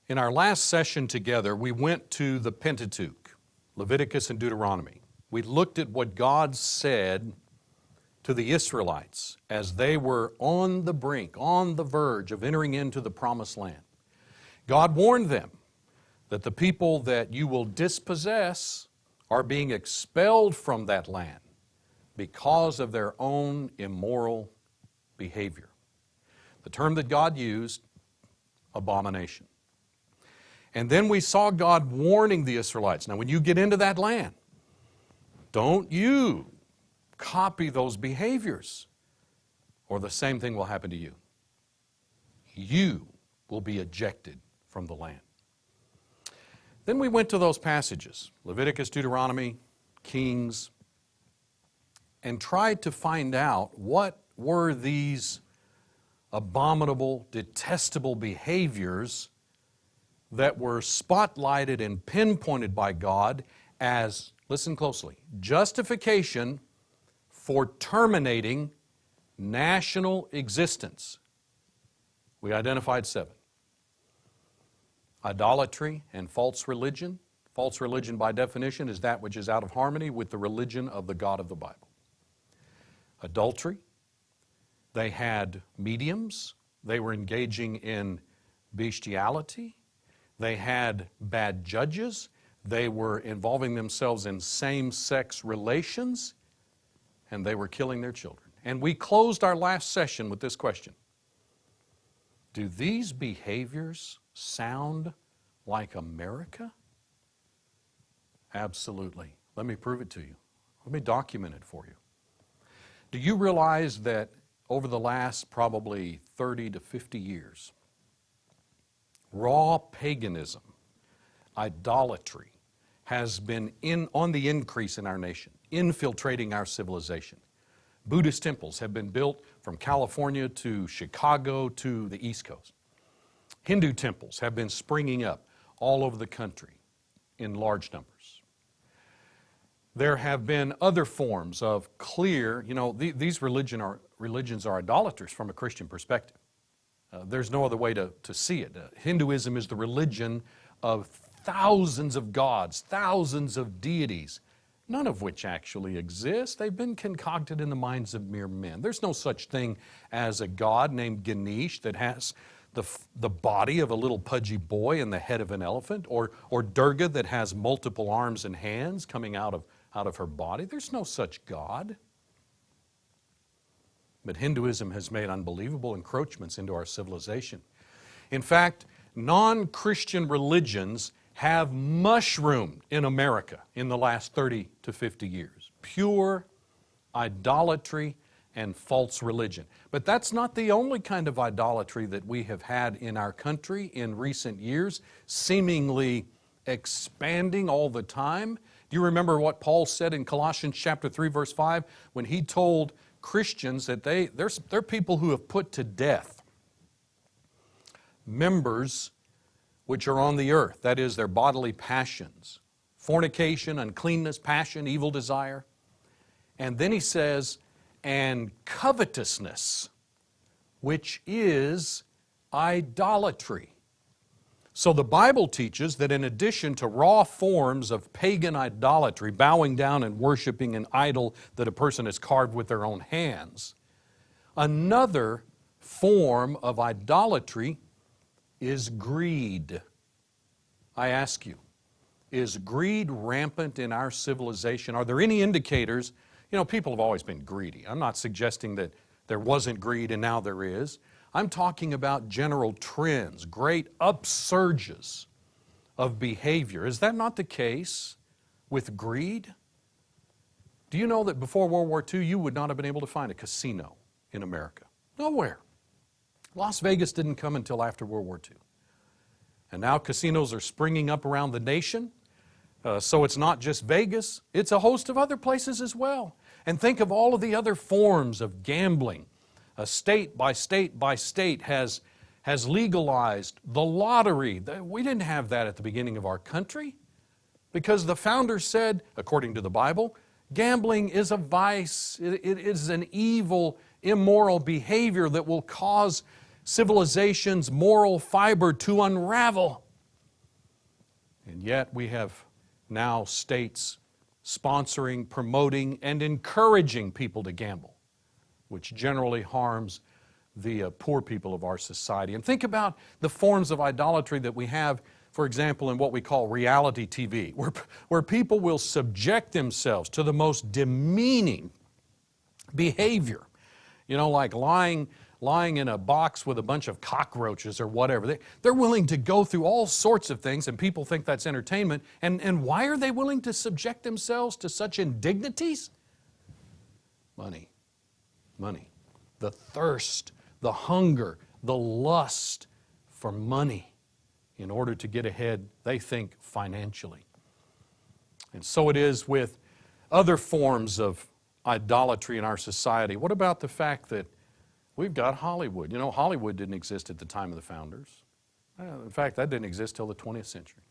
In our last session together, we went to the Pentateuch, Leviticus and Deuteronomy. We looked at what God said to the Israelites as they were on the brink, on the verge of entering into the promised land. God warned them that the people that you will dispossess are being expelled from that land because of their own immoral behavior. The term that God used, abomination. And then we saw God warning the Israelites. Now, when you get into that land, don't you copy those behaviors, or the same thing will happen to you. You will be ejected from the land. Then we went to those passages, Leviticus, Deuteronomy, Kings, and tried to find out what were these abominable, detestable behaviors that were spotlighted and pinpointed by God as, listen closely, justification for terminating national existence. We identified 7. Idolatry and false religion. False religion, by definition, is that which is out of harmony with the religion of the God of the Bible. Adultery. They had mediums. They were engaging in bestiality. They had bad judges. They were involving themselves in same-sex relations. And they were killing their children. And we closed our last session with this question. Do these behaviors sound like America? Absolutely. Let me prove it to you. Let me document it for you. Do you realize that over the last probably 30 to 50 years, raw paganism, idolatry, has been on the increase in our nation, infiltrating our civilization. Buddhist temples have been built from California to Chicago to the East Coast. Hindu temples have been springing up all over the country in large numbers. There have been other forms of clear, these religions are idolaters from a Christian perspective. There's no other way to see it. Hinduism is the religion of thousands of gods, thousands of deities, none of which actually exist. They've been concocted in the minds of mere men. There's no such thing as a god named Ganesh that has the body of a little pudgy boy and the head of an elephant, or Durga that has multiple arms and hands coming out of her body. There's no such God. But Hinduism has made unbelievable encroachments into our civilization. In fact, non-Christian religions have mushroomed in America in the last 30 to 50 years. Pure idolatry and false religion. But that's not the only kind of idolatry that we have had in our country in recent years, seemingly expanding all the time. Do you remember what Paul said in Colossians chapter 3, verse 5, when he told Christians that they're people who have put to death members which are on the earth, that is, their bodily passions, fornication, uncleanness, passion, evil desire. And then he says, and covetousness, which is idolatry. So the Bible teaches that in addition to raw forms of pagan idolatry, bowing down and worshiping an idol that a person has carved with their own hands, another form of idolatry is greed. I ask you, is greed rampant in our civilization? Are there any indicators? People have always been greedy. I'm not suggesting that there wasn't greed and now there is. I'm talking about general trends, great upsurges of behavior. Is that not the case with greed? Do you know that before World War II, you would not have been able to find a casino in America? Nowhere. Las Vegas didn't come until after World War II. And now casinos are springing up around the nation. So it's not just Vegas, it's a host of other places as well. And think of all of the other forms of gambling. State by state by state has legalized the lottery. We didn't have that at the beginning of our country because the founders said, according to the Bible, gambling is a vice. It is an evil, immoral behavior that will cause civilization's moral fiber to unravel. And yet we have now states sponsoring, promoting, and encouraging people to gamble, which generally harms the poor people of our society. And think about the forms of idolatry that we have, for example, in what we call reality TV, where people will subject themselves to the most demeaning behavior. You know, like lying in a box with a bunch of cockroaches or whatever. They're willing to go through all sorts of things, and people think that's entertainment. And why are they willing to subject themselves to such indignities? Money. Money. The thirst, the hunger, the lust for money in order to get ahead, they think, financially. And so it is with other forms of idolatry in our society. What about the fact that we've got Hollywood? You know, Hollywood didn't exist at the time of the founders. In fact, that didn't exist till the 20th century.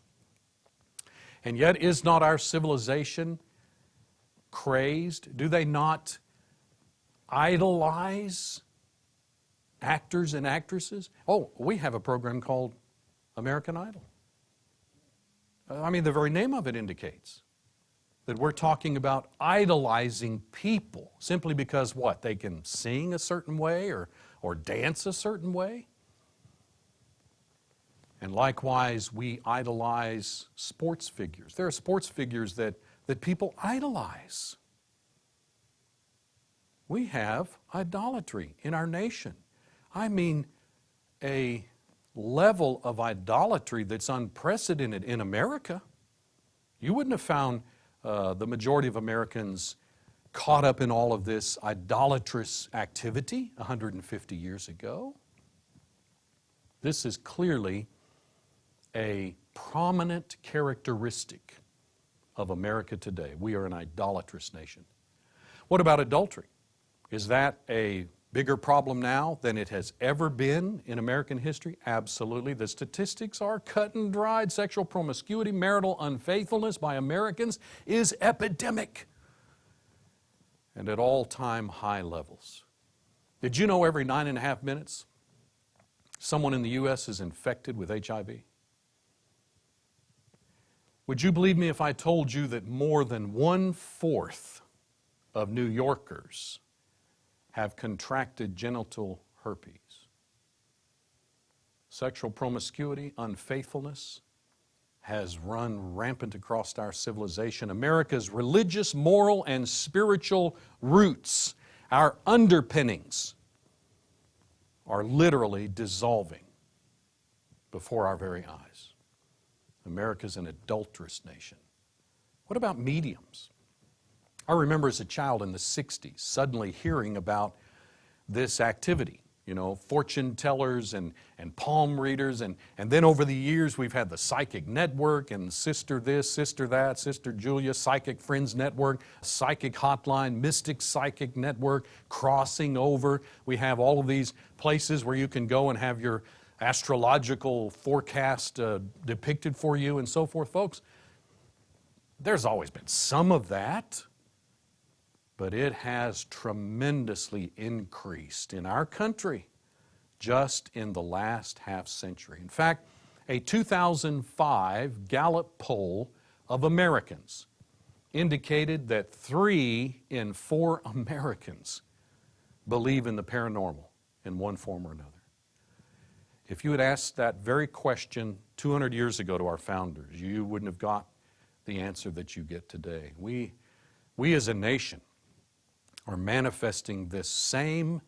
And yet, is not our civilization crazed? Do they not idolize actors and actresses? Oh, we have a program called American Idol. I mean, the very name of it indicates that we're talking about idolizing people simply because what? They can sing a certain way or dance a certain way. And likewise, we idolize sports figures. There are sports figures that people idolize. We have idolatry in our nation. I mean, a level of idolatry that's unprecedented in America. You wouldn't have found the majority of Americans caught up in all of this idolatrous activity 150 years ago. This is clearly a prominent characteristic of America today. We are an idolatrous nation. What about adultery? Is that a bigger problem now than it has ever been in American history? Absolutely. The statistics are cut and dried. Sexual promiscuity, marital unfaithfulness by Americans is epidemic and at all-time high levels. Did you know every 9.5 minutes someone in the U.S. is infected with HIV? Would you believe me if I told you that more than 1/4 of New Yorkers have contracted genital herpes? Sexual promiscuity, unfaithfulness has run rampant across our civilization. America's religious, moral, and spiritual roots, our underpinnings, are literally dissolving before our very eyes. America's an adulterous nation. What about mediums? I remember as a child in the 60s suddenly hearing about this activity, you know, fortune tellers and palm readers, and then over the years we've had the Psychic Network and Sister this, Sister that, Sister Julia, Psychic Friends Network, Psychic Hotline, Mystic Psychic Network, crossing over. We have all of these places where you can go and have your astrological forecast depicted for you and so forth. Folks, there's always been some of that, but it has tremendously increased in our country just in the last half century. In fact, a 2005 Gallup poll of Americans indicated that 3 in 4 Americans believe in the paranormal in one form or another. If you had asked that very question 200 years ago to our founders, you wouldn't have got the answer that you get today. We as a nation are manifesting this same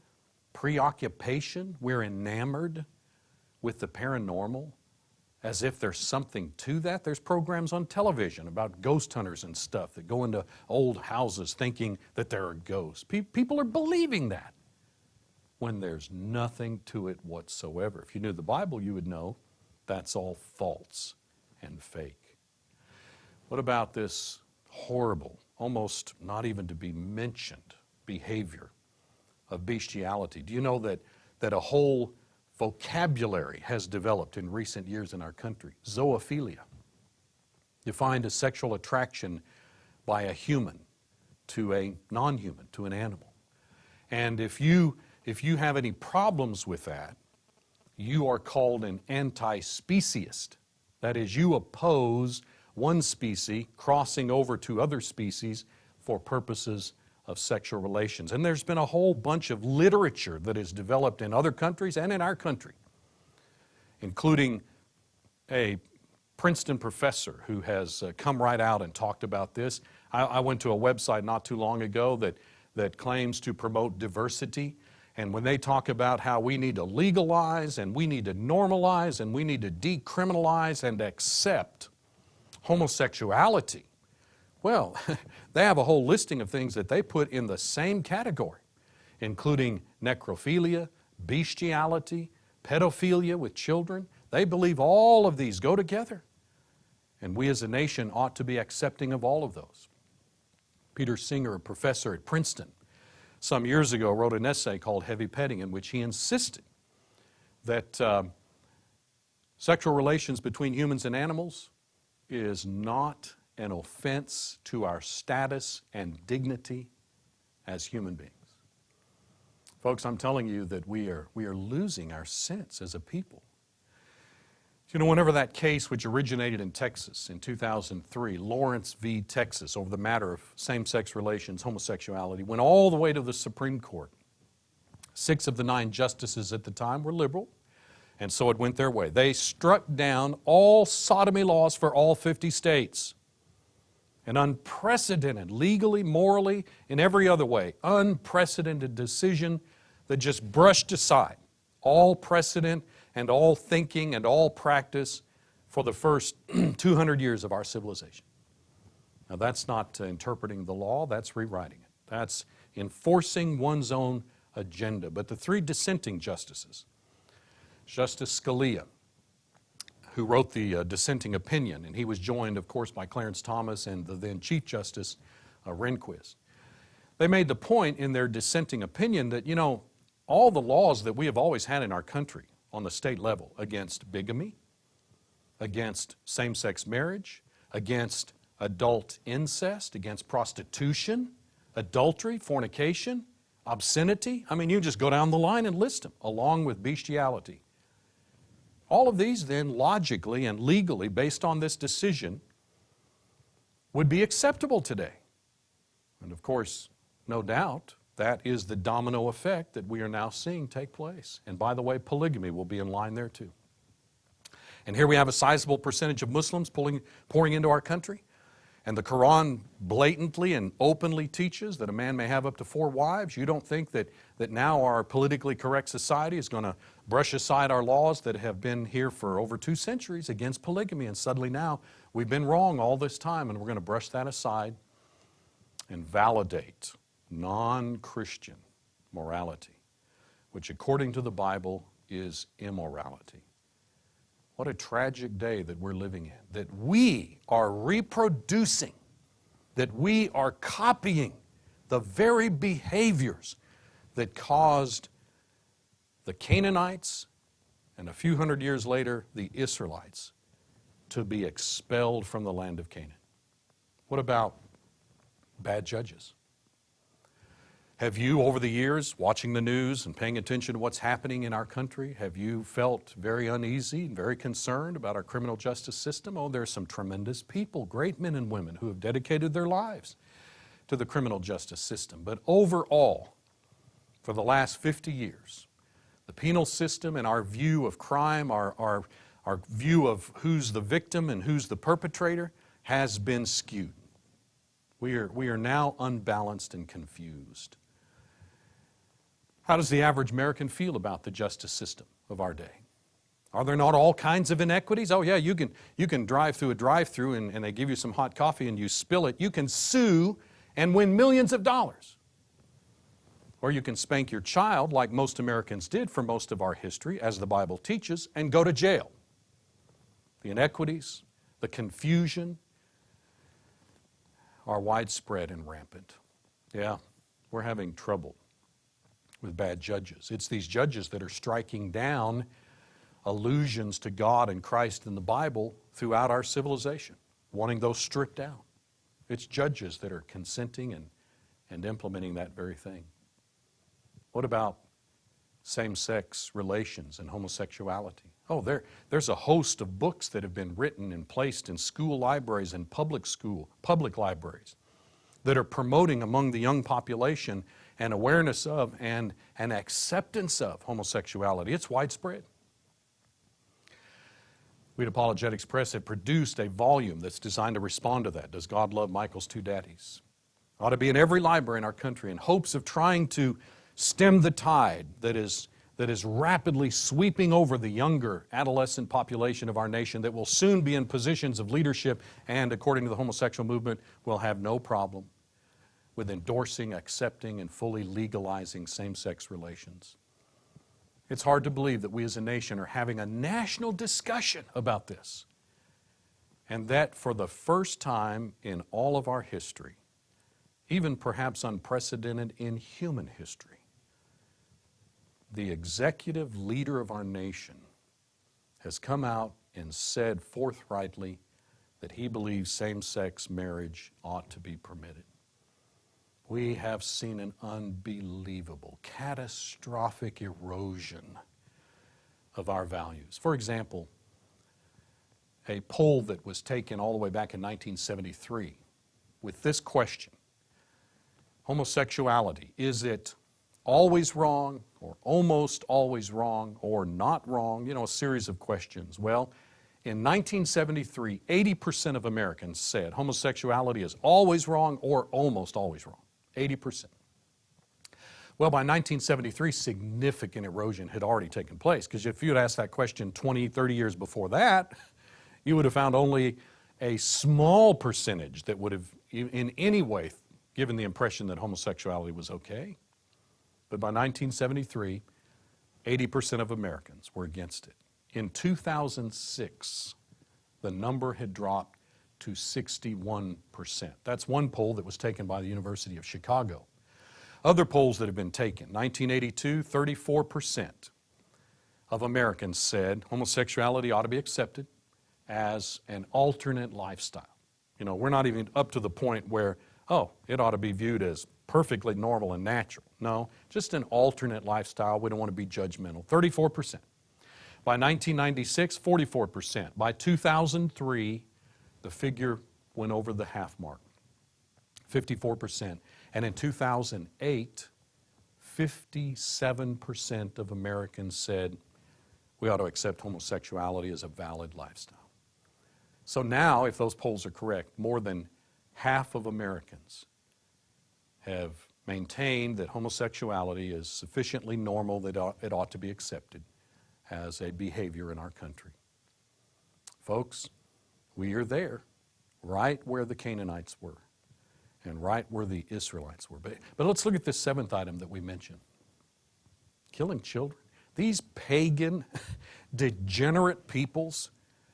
preoccupation. We're enamored with the paranormal as if there's something to that. There's programs on television about ghost hunters and stuff that go into old houses thinking that there are ghosts. People are believing that when there's nothing to it whatsoever. If you knew the Bible, you would know that's all false and fake. What about this horrible, almost not even to be mentioned, behavior of bestiality? Do you know that a whole vocabulary has developed in recent years in our country? Zoophilia, defined as sexual attraction by a human to a non-human, to an animal. And if you have any problems with that, you are called an anti-speciesist. That is, you oppose one species crossing over to other species for purposes of sexual relations. And there's been a whole bunch of literature that is developed in other countries and in our country, including a Princeton professor who has come right out and talked about this. I went to a website not too long ago that claims to promote diversity. And when they talk about how we need to legalize and we need to normalize and we need to decriminalize and accept homosexuality, well, they have a whole listing of things that they put in the same category, including necrophilia, bestiality, pedophilia with children. They believe all of these go together. And we as a nation ought to be accepting of all of those. Peter Singer, a professor at Princeton, some years ago wrote an essay called Heavy Petting, in which he insisted that sexual relations between humans and animals is not an offense to our status and dignity as human beings. Folks, I'm telling you that we are losing our sense as a people. You know, whenever that case which originated in Texas in 2003, Lawrence v. Texas, over the matter of same-sex relations, homosexuality, went all the way to the Supreme Court. 6 of the 9 justices at the time were liberal, and so it went their way. They struck down all sodomy laws for all 50 states. An unprecedented, legally, morally, in every other way, unprecedented decision that just brushed aside all precedent and all thinking and all practice for the first 200 years of our civilization. Now that's not interpreting the law, that's rewriting it. That's enforcing one's own agenda. But the 3 dissenting justices, Justice Scalia, who wrote the dissenting opinion, and he was joined, of course, by Clarence Thomas and the then Chief Justice Rehnquist. They made the point in their dissenting opinion that, you know, all the laws that we have always had in our country on the state level against bigamy, against same-sex marriage, against adult incest, against prostitution, adultery, fornication, obscenity. I mean, you just go down the line and list them, along with bestiality. All of these then logically and legally, based on this decision, would be acceptable today. And of course, no doubt, that is the domino effect that we are now seeing take place. And by the way, polygamy will be in line there too. And here we have a sizable percentage of Muslims pouring into our country. And the Quran blatantly and openly teaches that a man may have up to 4 wives. You don't think that now our politically correct society is going to brush aside our laws that have been here for over 2 centuries against polygamy, and suddenly now we've been wrong all this time and we're going to brush that aside and validate non-Christian morality, which according to the Bible is immorality. What a tragic day that we're living in, that we are reproducing, that we are copying the very behaviors that caused the Canaanites and a few hundred years later the Israelites to be expelled from the land of Canaan. What about bad judges? Have you, over the years, watching the news and paying attention to what's happening in our country, have you felt very uneasy and very concerned about our criminal justice system? Oh, there's some tremendous people, great men and women who have dedicated their lives to the criminal justice system. But overall, for the last 50 years, the penal system and our view of crime, our view of who's the victim and who's the perpetrator has been skewed. We are now unbalanced and confused. How does the average American feel about the justice system of our day? Are there not all kinds of inequities? Oh yeah, you can drive through a drive-through and they give you some hot coffee and you spill it. You can sue and win millions of dollars. Or you can spank your child like most Americans did for most of our history, as the Bible teaches, and go to jail. The inequities, the confusion are widespread and rampant. Yeah, we're having trouble with bad judges. It's these judges that are striking down allusions to God and Christ in the Bible throughout our civilization, wanting those stripped down. It's judges that are consenting and implementing that very thing. What about same-sex relations and homosexuality? Oh, there's a host of books that have been written and placed in school libraries and public libraries that are promoting among the young population an awareness of and an acceptance of homosexuality. It's widespread. We at Apologetics Press have produced a volume that's designed to respond to that. Does God Love Michael's Two Daddies? Ought to be in every library in our country in hopes of trying to stem the tide that is rapidly sweeping over the younger adolescent population of our nation that will soon be in positions of leadership and, according to the homosexual movement, will have no problem with endorsing, accepting, and fully legalizing same-sex relations. It's hard to believe that we as a nation are having a national discussion about this, and that for the first time in all of our history, even perhaps unprecedented in human history, the executive leader of our nation has come out and said forthrightly that he believes same-sex marriage ought to be permitted. We have seen an unbelievable, catastrophic erosion of our values. For example, a poll that was taken all the way back in 1973 with this question: homosexuality, is it always wrong or almost always wrong or not wrong? You know, a series of questions. Well, in 1973, 80% of Americans said homosexuality is always wrong or almost always wrong. 80%. Well, by 1973, significant erosion had already taken place, because if you had asked that question 20, 30 years before that, you would have found only a small percentage that would have in any way given the impression that homosexuality was okay. But by 1973, 80% of Americans were against it. In 2006, the number had dropped to 61%. That's one poll that was taken by the University of Chicago. Other polls that have been taken: 1982, 34% of Americans said homosexuality ought to be accepted as an alternate lifestyle. You know, we're not even up to the point where, oh, it ought to be viewed as perfectly normal and natural. No, just an alternate lifestyle. We don't want to be judgmental. 34%. By 1996, 44%. By 2003, the figure went over the half mark, 54%. And in 2008, 57% of Americans said we ought to accept homosexuality as a valid lifestyle. So now, if those polls are correct, more than half of Americans have maintained that homosexuality is sufficiently normal that it ought to be accepted as a behavior in our country. Folks, we are there, right where the Canaanites were and right where the Israelites were. But let's look at this seventh item that we mentioned. Killing children. These pagan, degenerate peoples,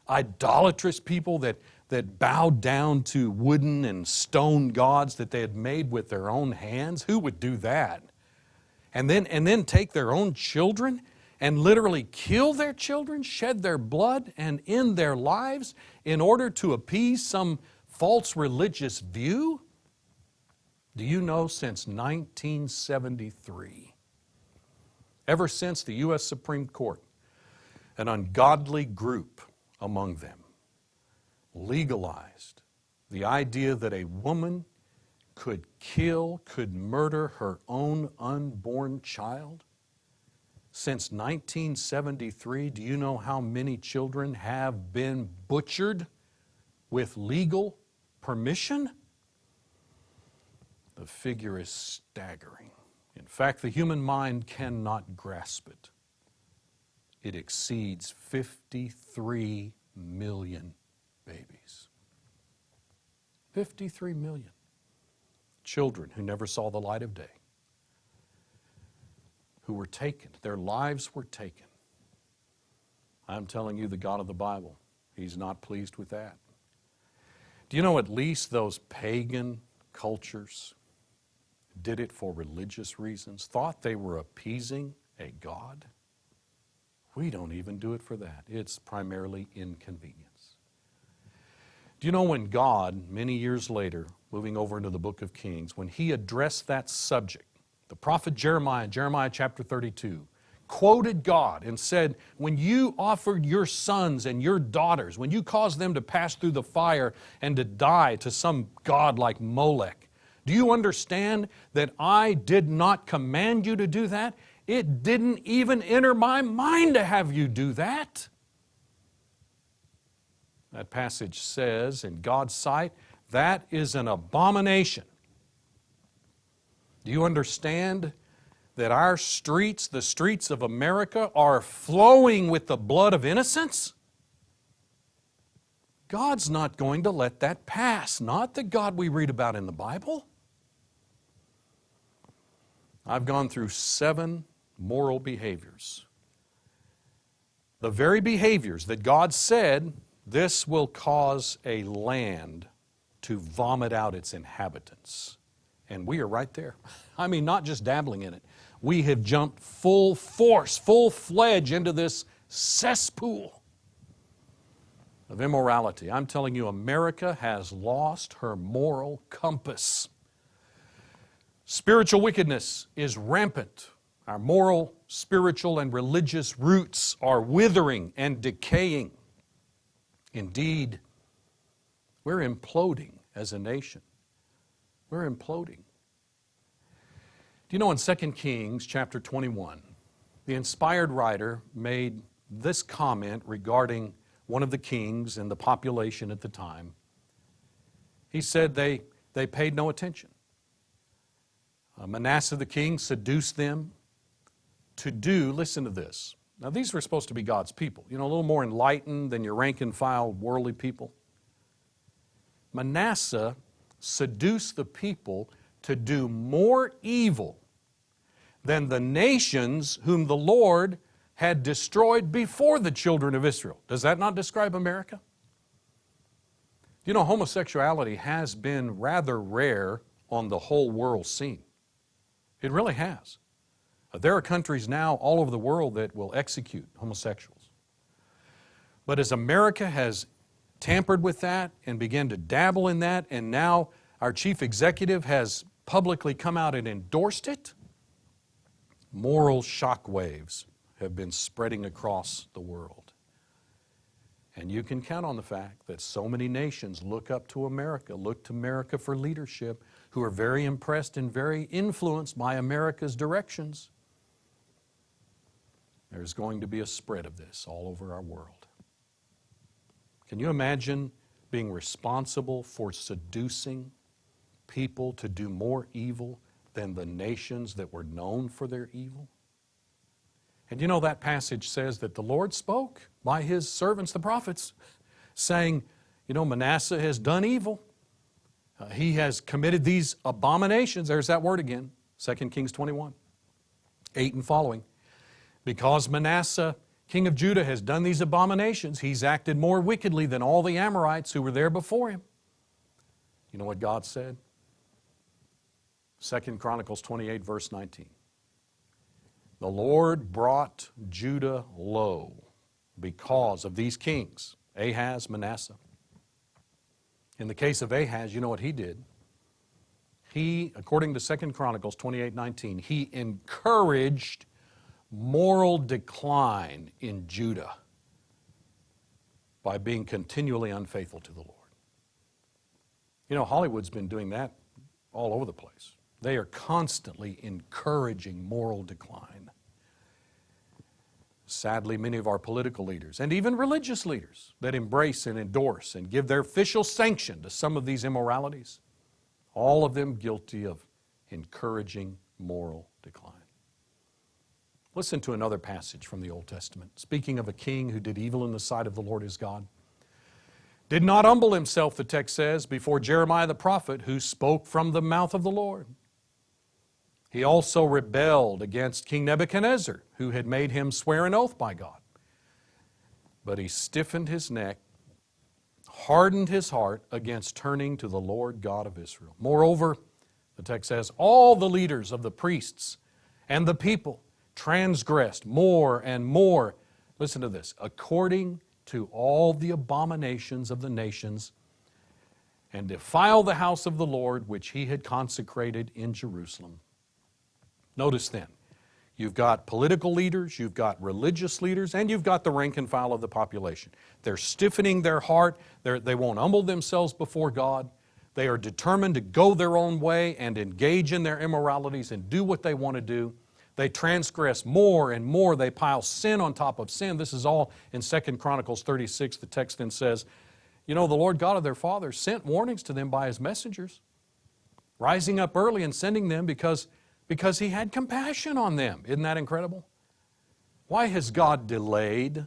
idolatrous people that bowed down to wooden and stone gods that they had made with their own hands. Who would do that? And then take their own children and literally kill their children, shed their blood, and end their lives in order to appease some false religious view? Do you know, since 1973, ever since the U.S. Supreme Court, an ungodly group among them legalized the idea that a woman could murder her own unborn child? Since 1973, do you know how many children have been butchered with legal permission? The figure is staggering. In fact, the human mind cannot grasp it. It exceeds 53 million babies. 53 million children who never saw the light of day, who were taken. Their lives were taken. I'm telling you, the God of the Bible, He's not pleased with that. Do you know at least those pagan cultures did it for religious reasons, thought they were appeasing a God? We don't even do it for that. It's primarily inconvenience. Do you know when God, many years later, moving over into the book of Kings, when He addressed that subject, the prophet Jeremiah, Jeremiah chapter 32, quoted God and said, when you offered your sons and your daughters, when you caused them to pass through the fire and to die to some god like Molech, do you understand that I did not command you to do that? It didn't even enter my mind to have you do that. That passage says, in God's sight, that is an abomination. Do you understand that our streets, the streets of America, are flowing with the blood of innocents? God's not going to let that pass, not the God we read about in the Bible. I've gone through 7 moral behaviors. The very behaviors that God said, this will cause a land to vomit out its inhabitants. And we are right there. I mean, not just dabbling in it. We have jumped full force, full-fledged into this cesspool of immorality. I'm telling you, America has lost her moral compass. Spiritual wickedness is rampant. Our moral, spiritual, and religious roots are withering and decaying. Indeed, we're imploding as a nation. We're imploding. Do you know in 2 Kings chapter 21, the inspired writer made this comment regarding one of the kings and the population at the time. He said they paid no attention. Manasseh the king seduced them to do, listen to this. Now these were supposed to be God's people, a little more enlightened than your rank and file worldly people. Manasseh seduced the people to do more evil than the nations whom the Lord had destroyed before the children of Israel. Does that not describe America? Homosexuality has been rather rare on the whole world scene. It really has. There are countries now all over the world that will execute homosexuals. But as America has tampered with that and began to dabble in that, and now our chief executive has publicly come out and endorsed it, moral shockwaves have been spreading across the world. And you can count on the fact that so many nations look up to America, look to America for leadership, who are very impressed and very influenced by America's directions. There's going to be a spread of this all over our world. Can you imagine being responsible for seducing people to do more evil than the nations that were known for their evil? And that passage says that the Lord spoke by His servants, the prophets, saying, Manasseh has done evil. He has committed these abominations. There's that word again, 2 Kings 21, 8 and following. Because Manasseh, king of Judah, has done these abominations, he's acted more wickedly than all the Amorites who were there before him. You know what God said? 2 Chronicles 28, verse 19. The Lord brought Judah low because of these kings, Ahaz, Manasseh. In the case of Ahaz, you know what he did? He, according to 2 Chronicles 28:19, he encouraged moral decline in Judah by being continually unfaithful to the Lord. Hollywood's been doing that all over the place. They are constantly encouraging moral decline. Sadly, many of our political leaders and even religious leaders that embrace and endorse and give their official sanction to some of these immoralities, all of them guilty of encouraging moral decline. Listen to another passage from the Old Testament. Speaking of a king who did evil in the sight of the Lord his God, did not humble himself, the text says, before Jeremiah the prophet, who spoke from the mouth of the Lord. He also rebelled against King Nebuchadnezzar, who had made him swear an oath by God. But he stiffened his neck, hardened his heart against turning to the Lord God of Israel. Moreover, the text says, all the leaders of the priests and the people transgressed more and more, listen to this, according to all the abominations of the nations, and defiled the house of the Lord, which He had consecrated in Jerusalem. Notice then, You've got political leaders, you've got religious leaders, and you've got the rank and file of the population. They're stiffening their heart. They won't humble themselves before God. They are determined to go their own way and engage in their immoralities and do what they want to do. They transgress more and more. They pile sin on top of sin. This is all in 2 Chronicles 36. The text then says, you know, the Lord God of their fathers sent warnings to them by His messengers, rising up early and sending them because He had compassion on them. Isn't that incredible? Why has God delayed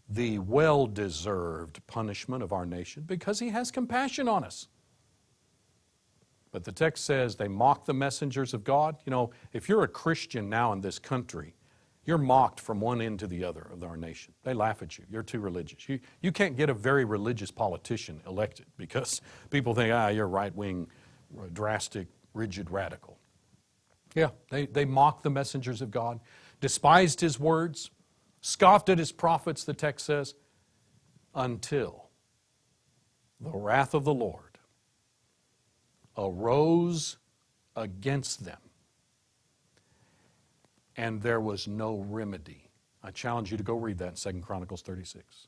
the well-deserved punishment of our nation? Because He has compassion on us. But the text says they mock the messengers of God. You know, if you're a Christian now in this country, you're mocked from one end to the other of our nation. They laugh at you. You're too religious. You can't get a very religious politician elected because people think, you're right-wing, drastic, rigid, radical. Yeah, they mocked the messengers of God, despised His words, scoffed at His prophets, the text says, until the wrath of the Lord arose against them, and there was no remedy. I challenge you to go read that in 2 Chronicles 36.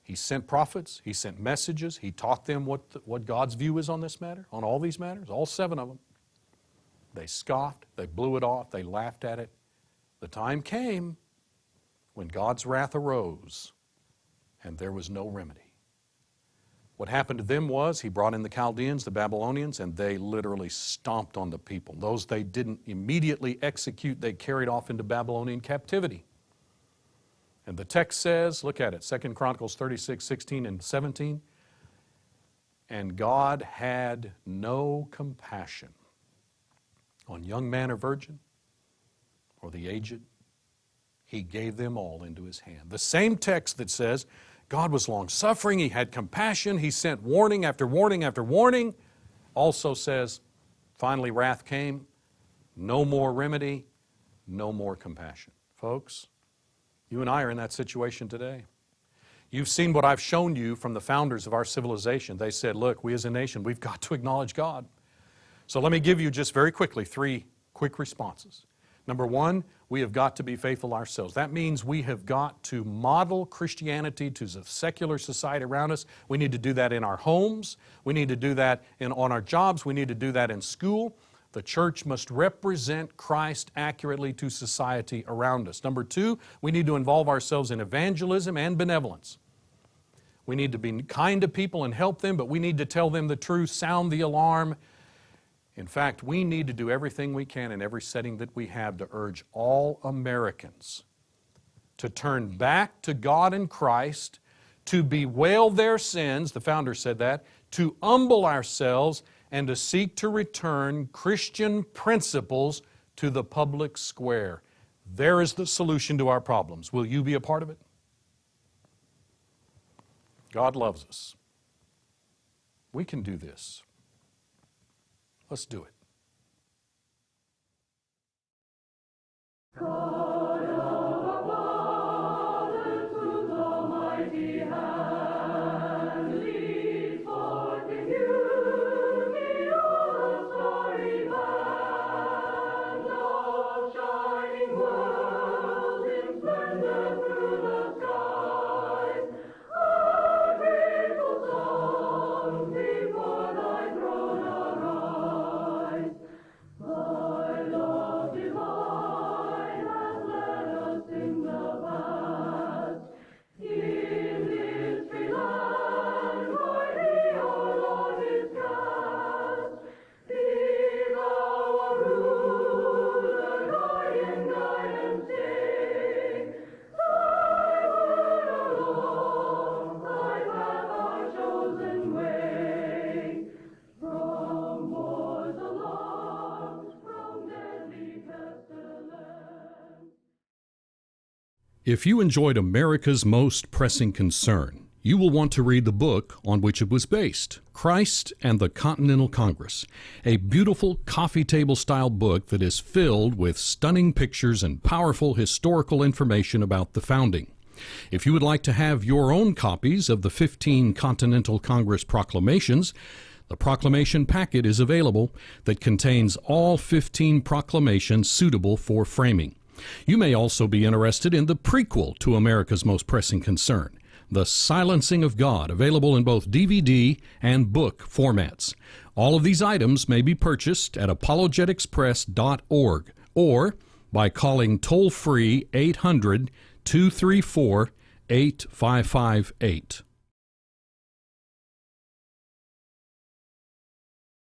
He sent prophets, He sent messages, He taught them what God's view is on this matter, on all these matters, all 7 of them. They scoffed, they blew it off, they laughed at it. The time came when God's wrath arose, and there was no remedy. What happened to them was He brought in the Chaldeans, the Babylonians, and they literally stomped on the people. Those they didn't immediately execute, they carried off into Babylonian captivity. And the text says, look at it, 2 Chronicles 36, 16 and 17, and God had no compassion on young man or virgin or the aged. He gave them all into His hand. The same text that says God was long-suffering, He had compassion, He sent warning after warning after warning, also says, finally wrath came, no more remedy, no more compassion. Folks, you and I are in that situation today. You've seen what I've shown you from the founders of our civilization. They said, look, we as a nation, we've got to acknowledge God. So let me give you just very quickly 3 quick responses. Number 1, we have got to be faithful ourselves. That means we have got to model Christianity to the secular society around us. We need to do that in our homes. We need to do that on our jobs. We need to do that in school. The church must represent Christ accurately to society around us. Number 2, we need to involve ourselves in evangelism and benevolence. We need to be kind to people and help them, but we need to tell them the truth, sound the alarm. In fact, we need to do everything we can in every setting that we have to urge all Americans to turn back to God and Christ, to bewail their sins, the founder said that, to humble ourselves, and to seek to return Christian principles to the public square. There is the solution to our problems. Will you be a part of it? God loves us. We can do this. Let's do it. God of our fathers, whose almighty hand leads forth in unity all a starry band of shining worlds in splendor through the skies, our grateful songs before Thy throne arise. Thy love divine has led us in the past. In this free land by Thee, our lot is cast. Be Thou our ruler, guardian, guide and stay. Thy word alone, Thy path our chosen way. From war's alarms, from deadly pestilence. If you enjoyed America's Most Pressing Concern, you will want to read the book on which it was based, Christ and the Continental Congress, a beautiful coffee table style book that is filled with stunning pictures and powerful historical information about the founding. If you would like to have your own copies of the 15 Continental Congress proclamations, The proclamation packet is available that contains all 15 proclamations suitable for framing. You may also be interested in the prequel to America's Most Pressing Concern, The Silencing of God, available in both DVD and book formats. All of these items may be purchased at apologeticspress.org or by calling toll-free 800-234-8558.